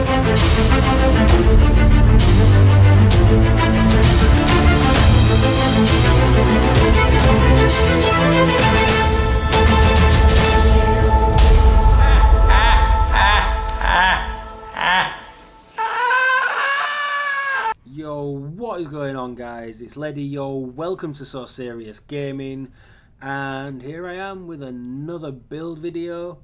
Yo, what is going on, guys? It's Leddy. Yo, welcome to So Serious Gaming, and here I am with another build video,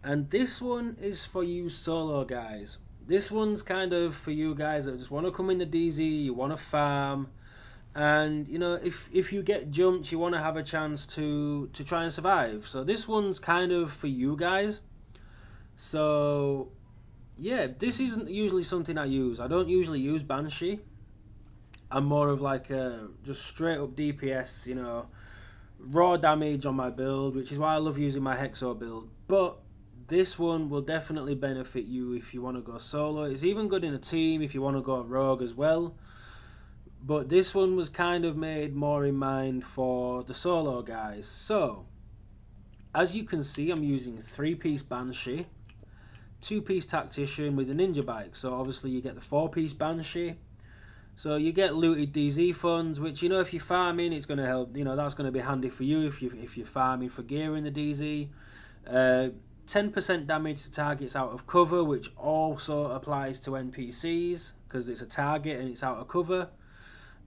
and this one is for you solo guys. This one's kind of for you guys that just want to come in the DZ, you want to farm, and you know, if you get jumped, you want to have a chance to try and survive. So this one's kind of for you guys. So yeah, this isn't usually something I use. I don't usually use Banshee. I'm more of like a just straight up DPS, you know, raw damage on my build, which is why I love using my Hexo build. But this one will definitely benefit you if you want to go solo. It's even good in a team if you want to go rogue as well. But this one was kind of made more in mind for the solo guys. So, as you can see, I'm using 3-piece Banshee, 2-piece Tactician with a Ninja Bike. So obviously you get the 4-piece Banshee. So you get looted DZ funds, which, you know, if you're farming, it's going to help. You know, that's going to be handy for you if you're farming for gear in the DZ. 10% damage to targets out of cover, which also applies to NPCs because it's a target and it's out of cover.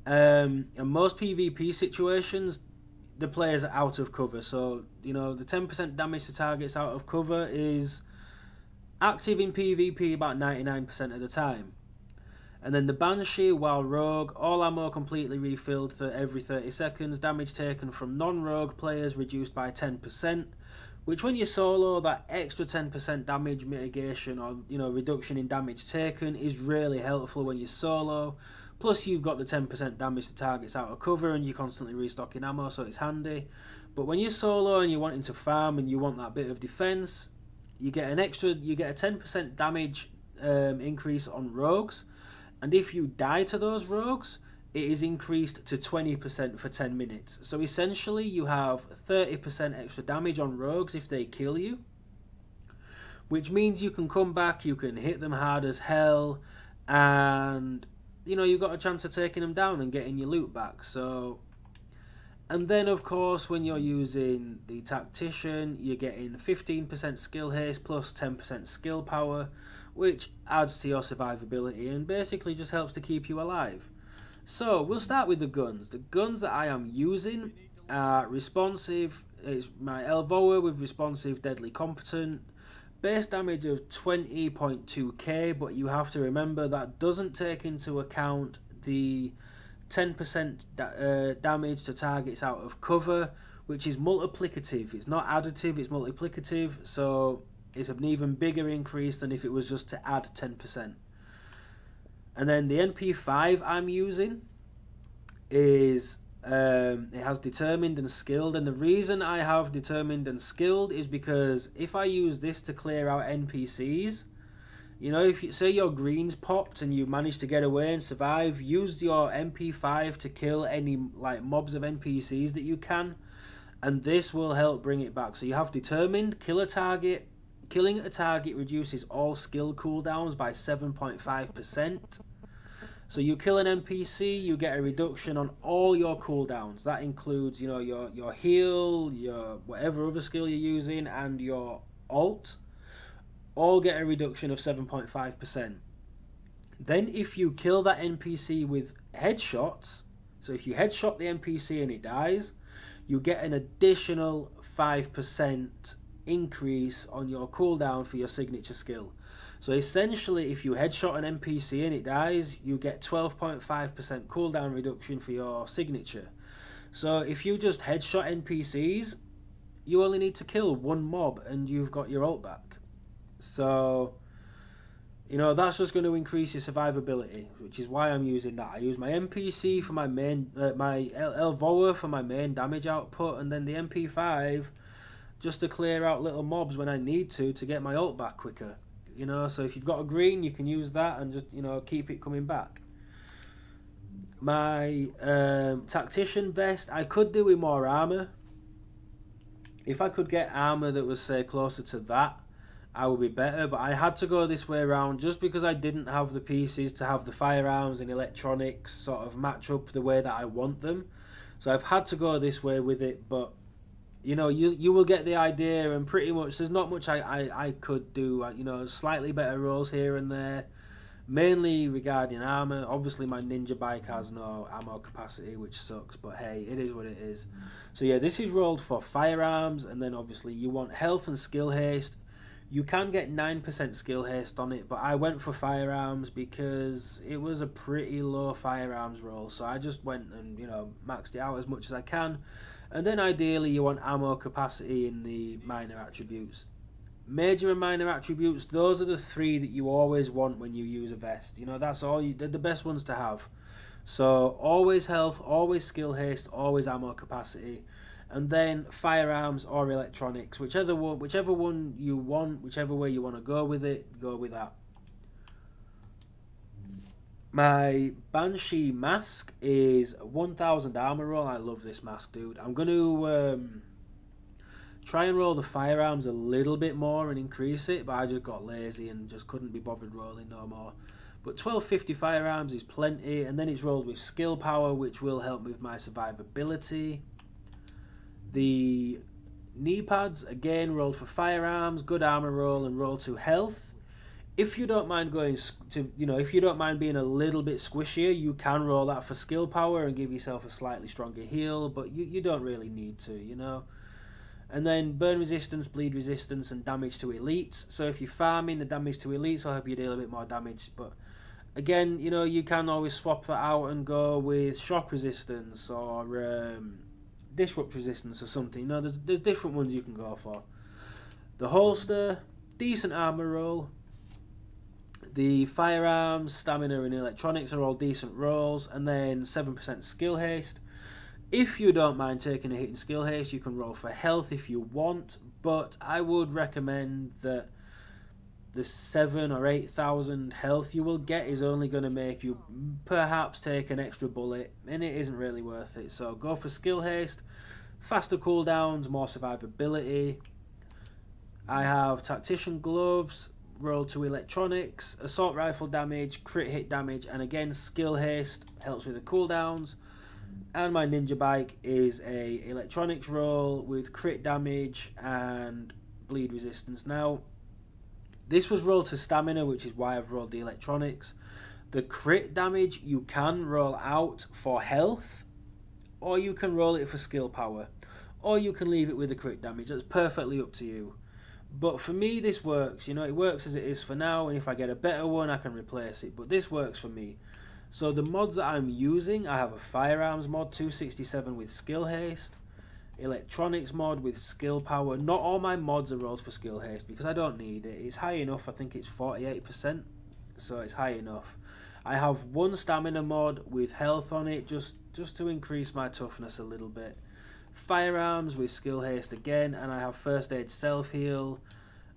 In most PvP situations, the players are out of cover. So, you know, the 10% damage to targets out of cover is active in PvP about 99% of the time. And then the Banshee, while rogue, all ammo completely refilled for every 30 seconds. Damage taken from non-rogue players reduced by 10%. Which, when you're solo, that extra 10% damage mitigation, or you know, reduction in damage taken, is really helpful when you're solo. Plus, you've got the 10% damage to targets out of cover, and you're constantly restocking ammo, so it's handy. But when you're solo and you're wanting to farm and you want that bit of defense, you get a 10% damage increase on rogues. And if you die to those rogues, it is increased to 20% for 10 minutes. So essentially you have 30% extra damage on rogues if they kill you. Which means you can come back, you can hit them hard as hell, and you know, you've got a chance of taking them down and getting your loot back. So, and then of course when you're using the Tactician, you're getting 15% skill haste plus 10% skill power, which adds to your survivability and basically just helps to keep you alive. So we'll start with the guns. The guns that I am using are responsive. It's my Elvoa with responsive, deadly, competent. Base damage of 20.2k, but you have to remember that doesn't take into account the 10% damage to targets out of cover, which is multiplicative. It's not additive, it's multiplicative. So it's an even bigger increase than if it was just to add 10%. And then the NP5 I'm using is, it has determined and skilled. And the reason I have determined and skilled is because if I use this to clear out NPCs, you know, if you say your greens popped and you managed to get away and survive, use your NP5 to kill any like mobs of NPCs that you can. And this will help bring it back. So you have determined, kill a target. Killing a target reduces all skill cooldowns by 7.5%. So you kill an NPC, you get a reduction on all your cooldowns. That includes, you know, your heal, your whatever other skill you're using, and your ult. All get a reduction of 7.5%. Then if you kill that NPC with headshots, so if you headshot the NPC and it dies, you get an additional 5% increase on your cooldown for your signature skill. So essentially, if you headshot an NPC and it dies, you get 12.5% cooldown reduction for your signature. So if you just headshot NPCs, you only need to kill one mob and you've got your ult back. So, you know, that's just going to increase your survivability, which is why I'm using that. I use my NPC for my main, my Elvoa for my main damage output, and then the MP5 just to clear out little mobs when I need to get my ult back quicker. You know, so if you've got a green, you can use that and just, you know, keep it coming back. My Tactician vest, I could do with more armor. If I could get armor that was, say, closer to that, I would be better, but I had to go this way around just because I didn't have the pieces to have the firearms and electronics sort of match up the way that I want them. So I've had to go this way with it, but you know, you will get the idea, and pretty much there's not much I could do. You know, slightly better rolls here and there, mainly regarding armor. Obviously my ninja bike has no ammo capacity, which sucks, but hey, it is what it is. So yeah, this is rolled for firearms, and then obviously you want health and skill haste. You can get 9% skill haste on it, but I went for firearms because it was a pretty low firearms roll, so I just went and, you know, maxed it out as much as I can. And then ideally you want ammo capacity in the minor attributes. Major and minor attributes, those are the three that you always want when you use a vest. You know, that's all they're the best ones to have. So always health, always skill haste, always ammo capacity. And then firearms or electronics, whichever one you want, whichever way you want to go with it, go with that. My Banshee mask is 1000 armor roll. I love this mask, dude. I'm going to try and roll the firearms a little bit more and increase it, but I just got lazy and just couldn't be bothered rolling no more. But 1250 firearms is plenty, and then it's rolled with skill power, which will help with my survivability. The knee pads, again, rolled for firearms, good armor roll, and roll to health. If you don't mind going to, you know, if you don't mind being a little bit squishier, you can roll that for skill power and give yourself a slightly stronger heal, but you don't really need to, you know. And then burn resistance, bleed resistance, and damage to elites. So if you're farming, the damage to elites will help you deal a bit more damage, but again, you know, you can always swap that out and go with shock resistance or disrupt resistance or something. You know, there's different ones you can go for. The holster, decent armor roll. The firearms, stamina, and electronics are all decent rolls, and then 7% skill haste. If you don't mind taking a hit in skill haste, you can roll for health if you want, but I would recommend that the 7,000 or 8,000 health you will get is only going to make you perhaps take an extra bullet, and it isn't really worth it. So go for skill haste, faster cooldowns, more survivability. I have tactician gloves, roll to electronics, assault rifle damage, crit hit damage, and again skill haste helps with the cooldowns. And my ninja bike is a electronics roll with crit damage and bleed resistance. Now, this was rolled to stamina, which is why I've rolled the electronics. The crit damage you can roll out for health, or you can roll it for skill power, or you can leave it with the crit damage. That's perfectly up to you. But for me, this works. You know, it works as it is for now, and if I get a better one, I can replace it. But this works for me. So the mods that I'm using, I have a firearms mod, 267 with skill haste, electronics mod with skill power. Not all my mods are rolled for skill haste because I don't need it. It's high enough. I think it's 48%, so it's high enough. I have one stamina mod with health on it, just to increase my toughness a little bit. Firearms with skill haste again, and I have first aid self heal.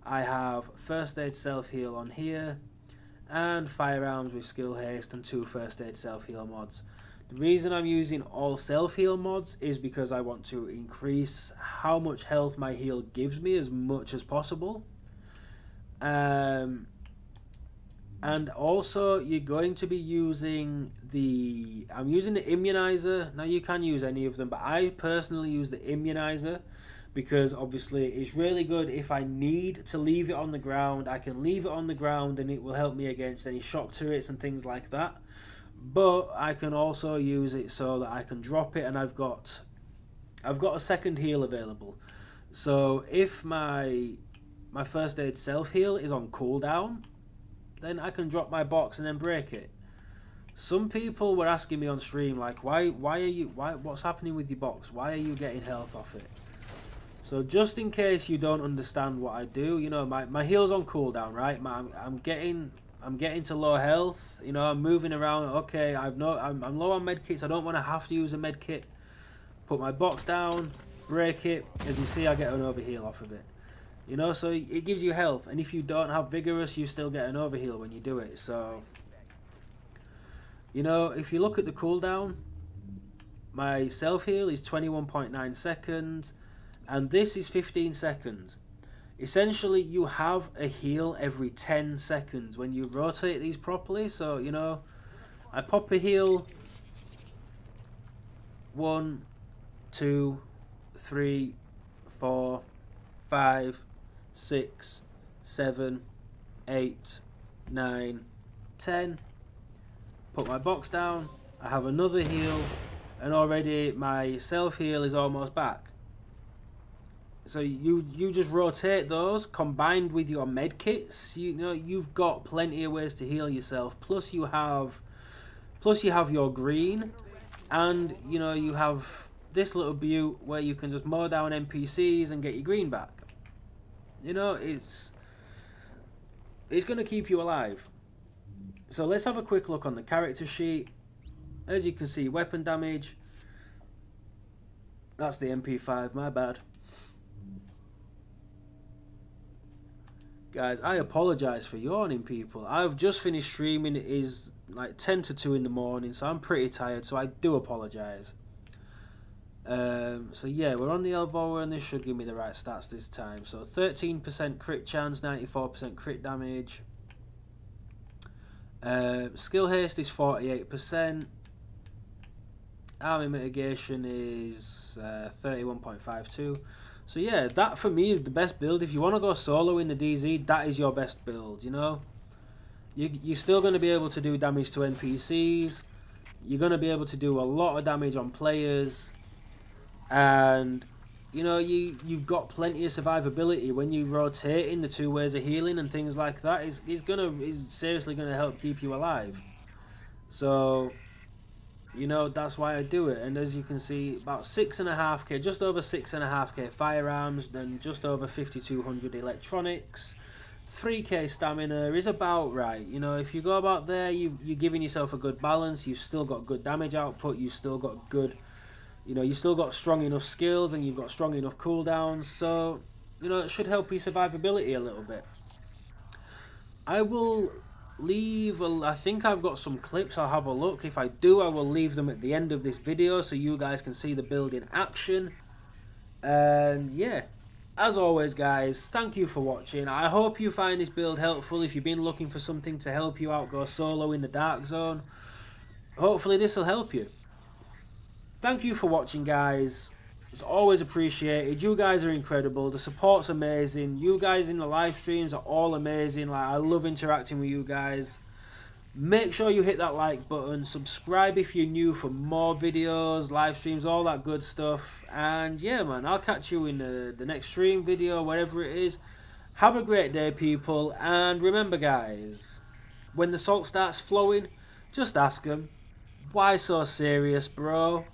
I have first aid self heal on here, and firearms with skill haste and 2 first aid self heal mods. The reason I'm using all self heal mods is because I want to increase how much health my heal gives me as much as possible. And also you're going to be using I'm using the immunizer. Now you can use any of them, but I personally use the immunizer because obviously it's really good. If I need to leave it on the ground, I can leave it on the ground and it will help me against any shock turrets and things like that. But I can also use it so that I can drop it, and I've got a second heal available. So if my first aid self heal is on cooldown, then I can drop my box and then break it. Some people were asking me on stream, like, what's happening with your box? Why are you getting health off it? So just in case you don't understand what I do, you know, my heal's on cooldown, right? I'm getting to low health, you know, I'm moving around. Okay, I'm low on medkits. I don't want to have to use a medkit. Put my box down, break it. As you see, I get an overheal off of it. You know, so it gives you health, and if you don't have vigorous, you still get an overheal when you do it. So, you know, if you look at the cooldown, my self heal is 21.9 seconds, and this is 15 seconds. essentially you have a heal every 10 seconds when you rotate these properly. So, you know, I pop a heal 1, 2, 3, 4, 5, 6, 7, 8, 9, 10. Put my box down, I have another heal, and already my self heal is almost back. So you just rotate those combined with your med kits. You know, you've got plenty of ways to heal yourself. Plus you have your green, and you know, you have this little beaut where you can just mow down NPCs and get your green back. You know, it's going to keep you alive. So let's have a quick look on the character sheet. As you can see, weapon damage, that's the MP5, my bad. Guys, I apologise for yawning, people. I've just finished streaming. It is like 10 to 2 in the morning, so I'm pretty tired, so I do apologise. So yeah, we're on the Elvora, and this should give me the right stats this time. So 13% crit chance, 94% crit damage. Skill haste is 48%. Army mitigation is 31.52. So yeah, that for me is the best build. If you want to go solo in the DZ, that is your best build, you know. You're still going to be able to do damage to NPCs. You're going to be able to do a lot of damage on players. And, you know, you've got plenty of survivability when you rotate in the 2 ways of healing and things like that. Is seriously going to help keep you alive. So, you know, that's why I do it. And as you can see, about 6.5k, just over 6.5k firearms, then just over 5,200 electronics, 3k stamina is about right. You know, if you go about there, you're giving yourself a good balance. You've still got good damage output. You've still got good, you know, you've still got strong enough skills, and you've got strong enough cooldowns. So, you know, it should help your survivability a little bit. I will leave, I think I've got some clips. I'll have a look. If I do, I will leave them at the end of this video so you guys can see the build in action. And yeah, as always guys, thank you for watching. I hope you find this build helpful. If you've been looking for something to help you out, go solo in the dark zone, hopefully this will help you. Thank you for watching guys. It's always appreciated. You guys are incredible. The support's amazing. You guys in the live streams are all amazing. Like, I love interacting with you guys. Make sure you hit that like button. Subscribe if you're new for more videos, live streams, all that good stuff. And yeah, man, I'll catch you in the next stream video, whatever it is. Have a great day, people. And remember, guys, when the salt starts flowing, just ask them, why so serious, bro?